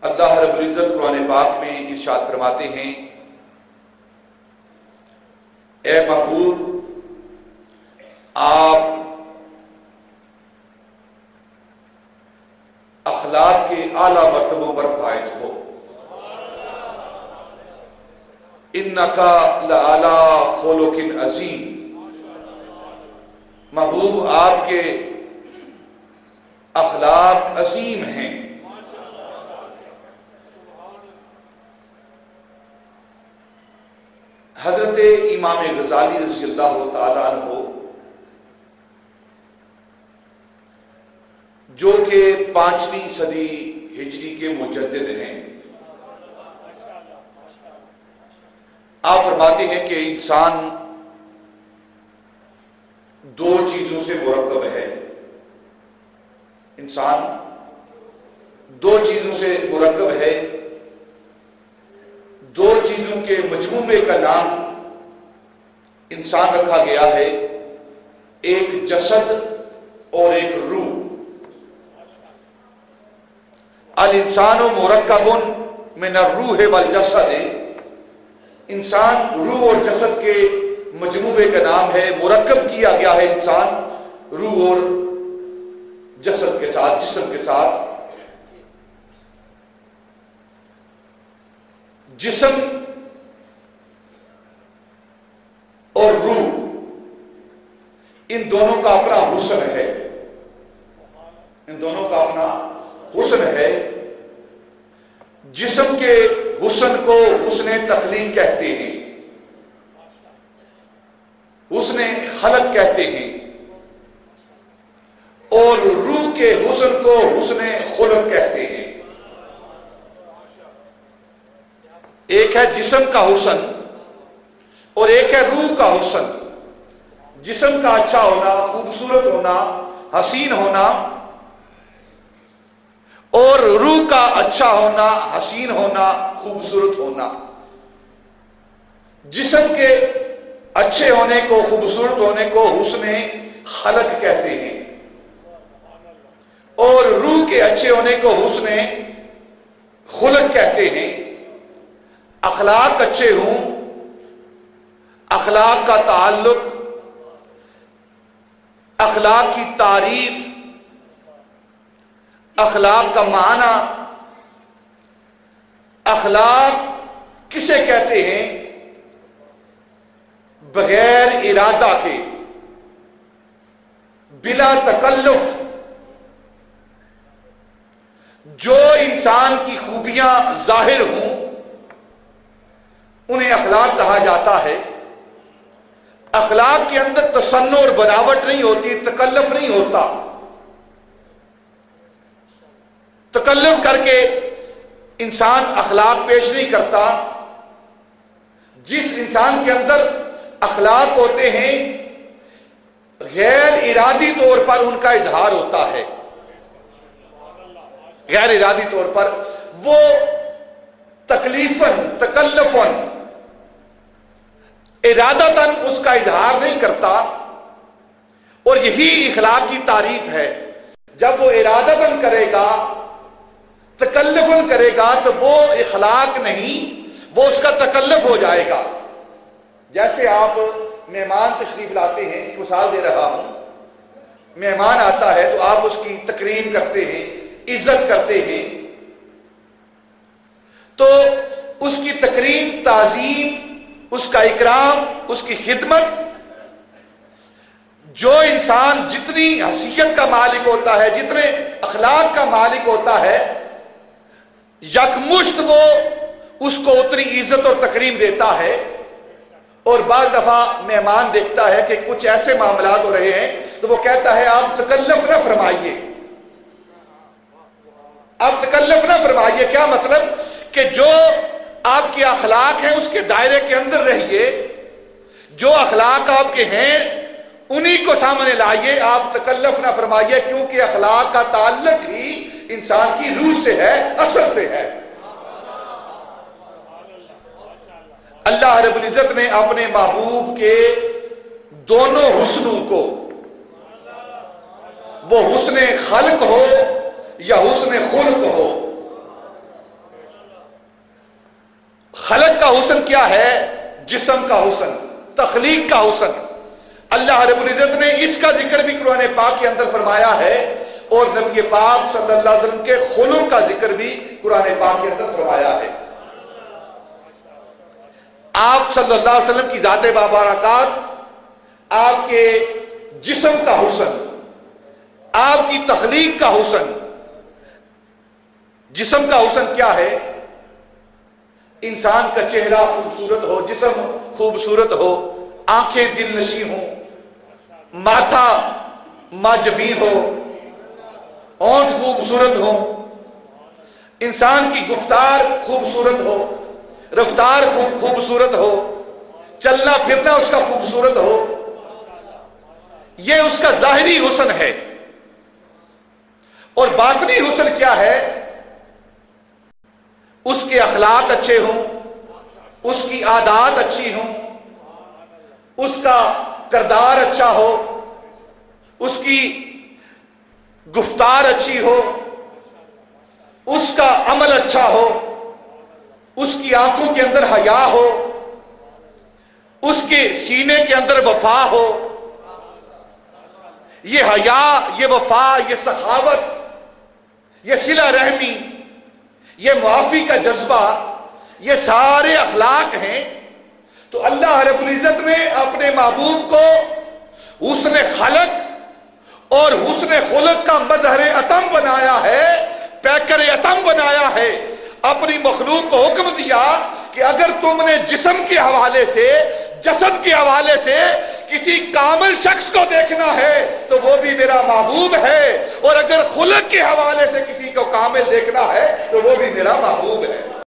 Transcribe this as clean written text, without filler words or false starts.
اللہ رب العزت قرآن پاک میں ارشاد فرماتے ہیں، اے محبوب آپ اخلاق کے اعلیٰ مرتبوں پر فائز ہو، انکا لعلی خلق عظیم، محبوب آپ کے اخلاق عظیم ہیں۔ حضرت امام غزالی رضی اللہ تعالیٰ عنہ جو کہ 5ویں صدی ہجری کے مجدد ہیں، آپ فرماتے ہیں کہ انسان دو چیزوں سے مرکب ہے، انسان دو چیزوں سے مرکب ہے، دو چیزوں کے مجموعے کا نام انسان رکھا گیا ہے، ایک جسد اور ایک روح۔ الانسان مرکب من الروح والجسد، انسان روح اور جسد کے مجموعے کا نام ہے، مرکب کیا گیا ہے انسان روح اور جسد کے ساتھ، جسم کے ساتھ۔ جسم اور روح ان دونوں کا اپنا حسن ہے، ان دونوں کا اپنا حسن ہے۔ جسم کے حسن کو حسن تخلیق کہتے ہیں، حسن خلق کہتے ہیں، اور روح کے حسن کو حسن خلق کہتے ہیں۔ ایک ہے جسم کا حسن اور ایک ہے روح کا حسن۔ جسم کا اچھا ہونا، خوبصورت ہونا، حسین ہونا، اور روح کا اچھا ہونا، حسین ہونا، خوبصورت ہونا۔ جسم کے اچھے ہونے کو، خوبصورت ہونے کو حسن خلق کہتے ہیں، اور روح کے اچھے ہونے کو حسن خلق کہتے ہیں۔ اخلاق اچھے ہوں، اخلاق کا تعلق، اخلاق کی تعریف، اخلاق کا معنی، اخلاق کسے کہتے ہیں؟ بغیر ارادہ کے، بلا تکلف جو انسان کی خوبیاں ظاہر ہوں انہیں اخلاق کہا جاتا ہے۔ اخلاق کے اندر تصنع اور بناوٹ نہیں ہوتی، تکلف نہیں ہوتا، تکلف کر کے انسان اخلاق پیش نہیں کرتا۔ جس انسان کے اندر اخلاق ہوتے ہیں غیر ارادی طور پر ان کا اظہار ہوتا ہے، غیر ارادی طور پر وہ تکلیفاً تکلفاً ارادتاً اس کا اظہار نہیں کرتا، اور یہی اخلاق کی تعریف ہے۔ جب وہ ارادتاً کرے گا، تکلفاً کرے گا تو وہ اخلاق نہیں، وہ اس کا تکلف ہو جائے گا۔ جیسے آپ مہمان تشریف لاتے ہیں، مثال دے رہا ہوں، مہمان آتا ہے تو آپ اس کی تکریم کرتے ہیں، عزت کرتے ہیں، تو اس کی تکریم، تعظیم، اس کا اکرام، اس کی خدمت، جو انسان جتنی حیثیت کا مالک ہوتا ہے، جتنے اخلاق کا مالک ہوتا ہے، یکمشت وہ اس کو اتنی عزت اور تکریم دیتا ہے۔ اور بعض دفعہ مہمان دیکھتا ہے کہ کچھ ایسے معاملات ہو رہے ہیں تو وہ کہتا ہے آپ تکلف نہ فرمائیے، آپ تکلف نہ فرمائیے۔ کیا مطلب؟ کہ جو آپ کے اخلاق ہیں اس کے دائرے کے اندر رہیے، جو اخلاق آپ کے ہیں انہی کو سامنے لائیے، آپ تکلف نہ فرمائیے، کیونکہ اخلاق کا تعلق ہی انسان کی روح سے ہے، اصل سے ہے۔ اللہ رب العزت نے اپنے محبوب کے دونوں حسنوں کو، وہ حسن خلق ہو یا حسن خلق ہو، حسن کیا ہے؟ جسم کا حسن، تخلیق کا حسن۔ اللہ رب العزت نے اس کا ذکر بھی قرآن پاک کے اندر فرمایا ہے، اور نبی پاک صلی اللہ علیہ وسلم کے خلق کا ذکر بھی قرآن پاک کے اندر فرمایا ہے۔ آپ صلی اللہ علیہ وسلم کی ذات بابرکات، آپ کے جسم کا حسن، آپ کی تخلیق کا حسن۔ جسم کا حسن کیا ہے؟ انسان کا چہرہ خوبصورت ہو، جسم خوبصورت ہو، آنکھیں دل نشیں ہوں، ماتھا ماجبین ہو، ہونٹ خوبصورت ہو، انسان کی گفتار خوبصورت ہو، رفتار خوبصورت ہو، چلنا پھرنا اس کا خوبصورت ہو۔ یہ اس کا ظاہری حسن ہے۔ اور باطنی حسن کیا ہے؟ اس کے اخلاق اچھے ہوں، اس کی عادات اچھی ہوں، اس کا کردار اچھا ہو، اس کی گفتار اچھی ہو، اس کا عمل اچھا ہو، اس کی آنکھوں کے اندر حیا ہو، اس کے سینے کے اندر وفا ہو۔ یہ حیا، یہ وفا، یہ سخاوت، یہ صلہ رحمی، یہ معافی کا جذبہ، یہ سارے اخلاق ہیں۔ تو اللہ رب العزت نے اپنے محبوب کو حسن خلق اور حسن خلق کا مظہر اتم بنایا ہے، پیکر اتم بنایا ہے۔ اپنی مخلوق کو حکم دیا کہ اگر تم نے جسم کے حوالے سے، جسد کے حوالے سے کسی کامل شخص کو دیکھنا ہے تو وہ بھی میرا محبوب ہے، اور اگر خلق کے حوالے سے کسی کو کامل دیکھنا ہے تو وہ بھی میرا محبوب ہے۔